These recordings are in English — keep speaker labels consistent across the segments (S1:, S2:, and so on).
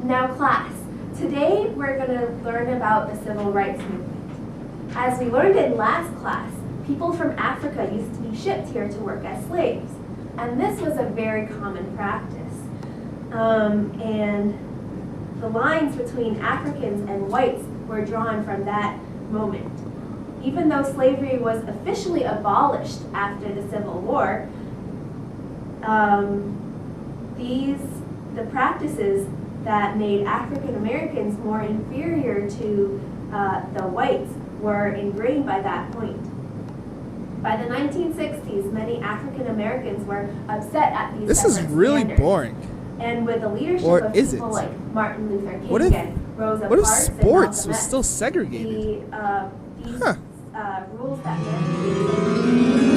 S1: Now class, today we're going to learn about the civil rights movement. As we learned in last class, people from Africa used to be shipped here to work as slaves, and this was a very common practice. And the lines between Africans and whites were drawn from that moment. Even though slavery was officially abolished after the Civil War, the practices that made African Americans more inferior to the whites were ingrained by that point. By the 1960s, many African Americans were upset at these
S2: This is really
S1: standards.
S2: Boring.
S1: And with the leadership
S2: Or
S1: of
S2: is
S1: people
S2: it?
S1: like Martin Luther King
S2: What if-
S1: and Rosa
S2: What if
S1: Parks and
S2: sports
S1: Malcolm
S2: was
S1: X,
S2: still segregated?
S1: these
S2: Huh.
S1: rules that mandated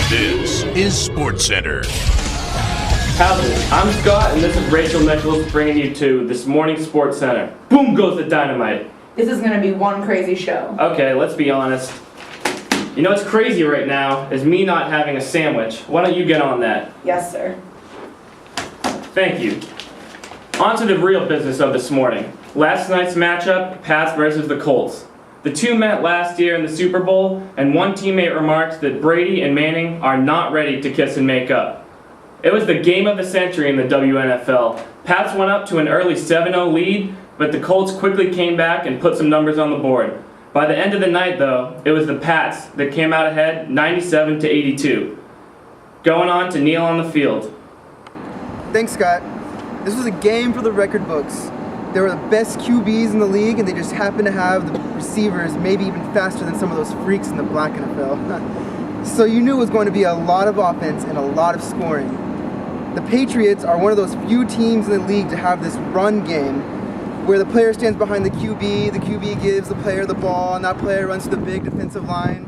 S3: This is Sports Center.
S4: How's it? I'm Scott, and this is Rachel Nichols bringing you to This Morning Sports Center. Boom goes the dynamite.
S5: This is going to be one crazy show.
S4: Okay, let's be honest. You know what's crazy right now is me not having a sandwich. Why don't you get on that?
S5: Yes, sir.
S4: Thank you. On to the real business of this morning. Last night's matchup, Pats versus the Colts. The two met last year in the Super Bowl, and one teammate remarked that Brady and Manning are not ready to kiss and make up. It was the game of the century in the WNFL. Pats went up to an early 7-0 lead, but the Colts quickly came back and put some numbers on the board. By the end of the night, though, it was the Pats that came out ahead 97-82. Going on to kneel on the field.
S6: Thanks, Scott. This was a game for the record books. They were the best QBs in the league, and they just happened to have the receivers maybe even faster than some of those freaks in the black NFL. So you knew it was going to be a lot of offense and a lot of scoring. The Patriots are one of those few teams in the league to have this run game where the player stands behind the QB gives the player the ball, and that player runs to the big defensive line.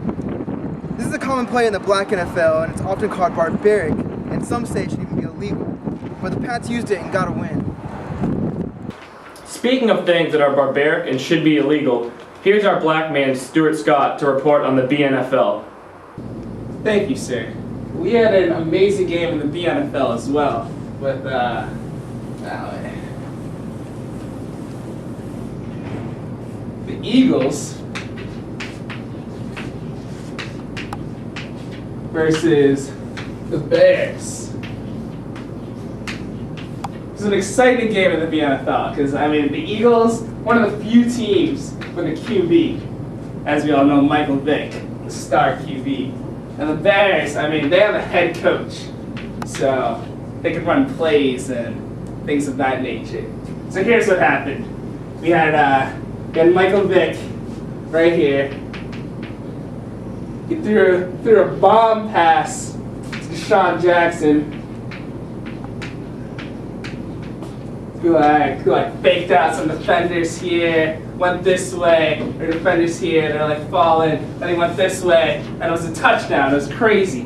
S6: This is a common play in the black NFL, and it's often called barbaric, and some say it should even be illegal. But the Pats used it and got a win.
S4: Speaking of things that are barbaric and should be illegal, here's our black man, Stuart Scott, to report on the BNFL.
S7: Thank you, sir. We had an amazing game in the BNFL as well, with the Eagles versus the Bears. It was an exciting game in the BNFL because, I mean, the Eagles, one of the few teams with a QB, as we all know, Michael Vick, the star QB. And the Bears, I mean, they have a head coach, so they can run plays and things of that nature. So here's what happened. We had Michael Vick right here. He threw a bomb pass to Deshaun Jackson. Who faked out some defenders here, went this way, or defenders here, they're like falling, then he went this way, and it was a touchdown. It was crazy.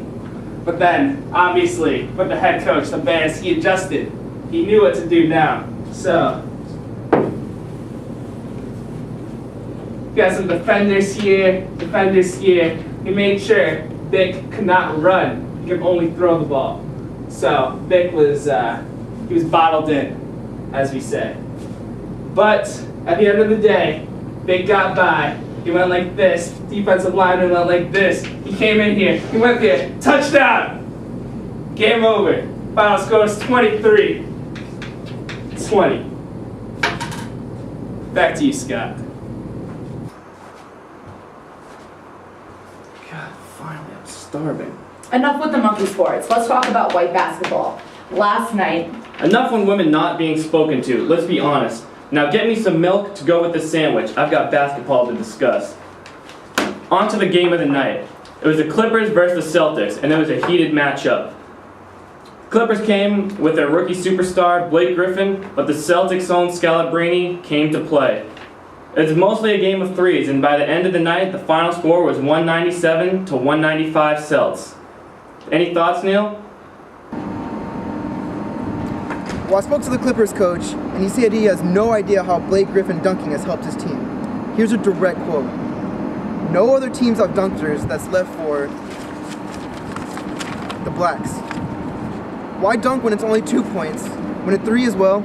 S7: But then, obviously, with the head coach, the Bears, he adjusted. He knew what to do now. So, he got some defenders here. He made sure Vic could not run. He could only throw the ball. So, Vic was, he was bottled in, as we say. But at the end of the day, they got by. He went like this. Defensive lineman went like this. He came in here. He went there. Touchdown! Game over. Final score is 23-20. Back to you, Scott.
S4: God, finally, I'm starving.
S5: Enough with the monkey sports. Let's talk about white basketball. Last night,
S4: Enough on women not being spoken to, let's be honest. Now get me some milk to go with the sandwich. I've got basketball to discuss. On to the game of the night. It was the Clippers versus the Celtics, and it was a heated matchup. Clippers came with their rookie superstar, Blake Griffin, but the Celtics' own Scalabrine came to play. It's mostly a game of threes, and by the end of the night, the final score was 197 to 195 Celts. Any thoughts, Neil?
S6: Well, I spoke to the Clippers coach, and he said he has no idea how Blake Griffin dunking has helped his team. Here's a direct quote. No other teams have dunkers that's left for the Blacks. Why dunk when it's only 2 points? When at 3 as well,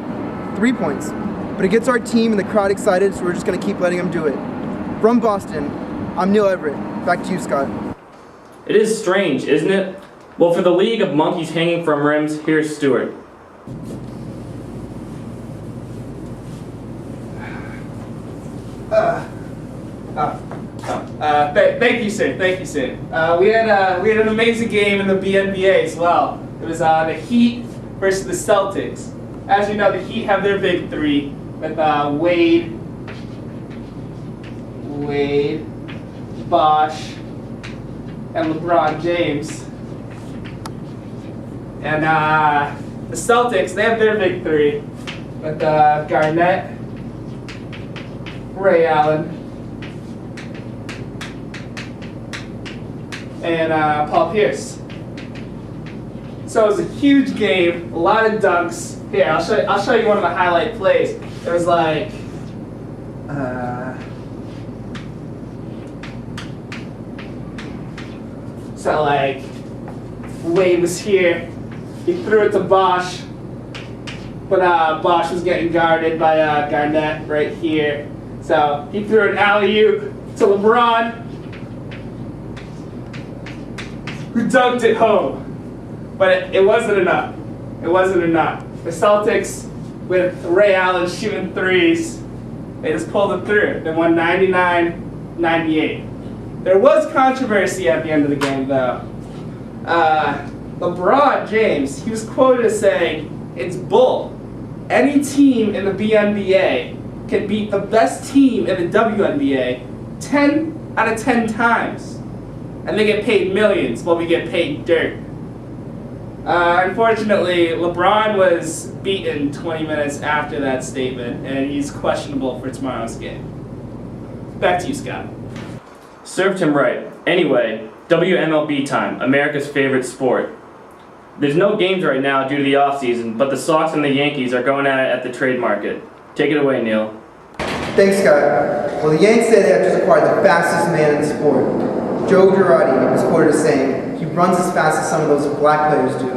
S6: 3 points. But it gets our team and the crowd excited, so we're just going to keep letting them do it. From Boston, I'm Neil Everett. Back to you, Scott.
S4: It is strange, isn't it? Well, for the League of Monkeys Hanging from Rims, here's Stuart.
S7: Thank you, sir. Thank you, sir. We had an amazing game in the BNBA as well. It was the Heat versus the Celtics. As you know, the Heat have their big three with Wade, Bosh, and LeBron James. And the Celtics, they have their big three with Garnett, Ray Allen, and Paul Pierce. So it was a huge game, a lot of dunks. Here, I'll show you one of the highlight plays. There was like, so like, Wade was here. He threw it to Bosh, but Bosh was getting guarded by Garnett right here. So he threw an alley-oop to LeBron, who dunked it home. But it wasn't enough. It wasn't enough. The Celtics, with Ray Allen shooting threes, they just pulled it through. They won 99-98. There was controversy at the end of the game, though. LeBron James, he was quoted as saying, "It's bull. Any team in the BNBA can beat the best team in the WNBA 10 out of 10 times. And they get paid millions while we get paid dirt." Unfortunately, LeBron was beaten 20 minutes after that statement, and he's questionable for tomorrow's game. Back to you, Scott.
S4: Served him right. Anyway, WMLB time, America's favorite sport. There's no games right now due to the off-season, but the Sox and the Yankees are going at it at the trade market. Take it away, Neil.
S6: Thanks, Scott. Well, the Yanks say they have just acquired the fastest man in the sport. Joe Girardi was quoted as saying, "He runs as fast as some of those black players do."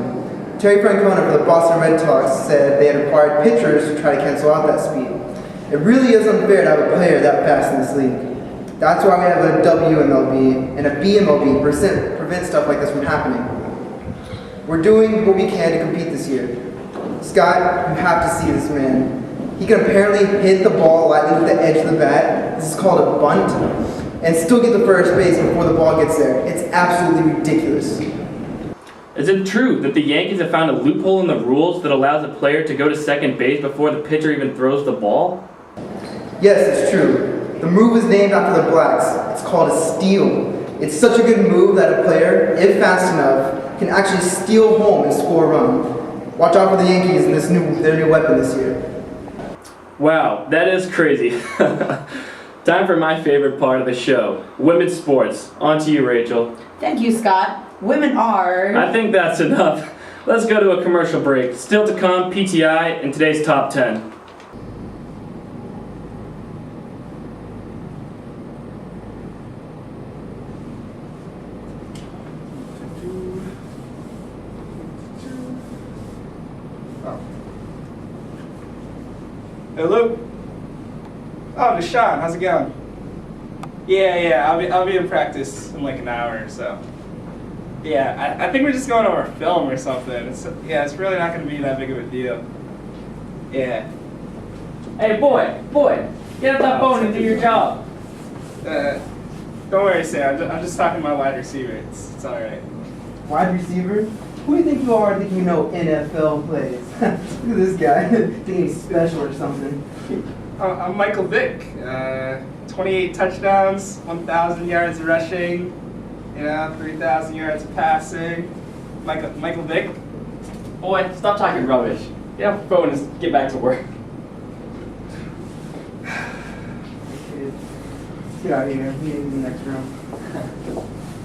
S6: Terry Francona for the Boston Red Sox said they had acquired pitchers to try to cancel out that speed. It really is unfair to have a player that fast in this league. That's why we have a WMLB and a BMLB to prevent stuff like this from happening. We're doing what we can to compete this year. Scott, you have to see this man. He can apparently hit the ball lightly with the edge of the bat. This is called a bunt. And still get the first base before the ball gets there. It's absolutely ridiculous.
S4: Is it true that the Yankees have found a loophole in the rules that allows a player to go to second base before the pitcher even throws the ball?
S6: Yes, it's true. The move is named after the Blacks. It's called a steal. It's such a good move that a player, if fast enough, can actually steal home and score a run. Watch out for the Yankees and their new weapon this year.
S4: Wow, that is crazy. Time for my favorite part of the show, women's sports. On to you, Rachel.
S5: Thank you, Scott. Women are...
S4: I think that's enough. Let's go to a commercial break. Still to come, PTI and today's top 10.
S7: Hello? Oh, Deshaun, how's it going? Yeah, I'll be in practice in like an hour or so. Yeah, I think we're just going over film or something. It's really not going to be that big of a deal. Yeah.
S2: Hey, boy, get up that phone and do your job.
S7: Don't worry, Sam. I'm just talking to my wide receiver. It's all right.
S6: Wide receiver? Who do you think you are thinking you know NFL plays? Look at this guy. Thinking he's special or something.
S7: I'm Michael Vick. 28 touchdowns, 1,000 yards rushing, 3,000 yards passing. Michael Vick.
S2: Boy, stop talking rubbish. Get off the phone and get back to work.
S6: Let's get out of here. We need in the next room.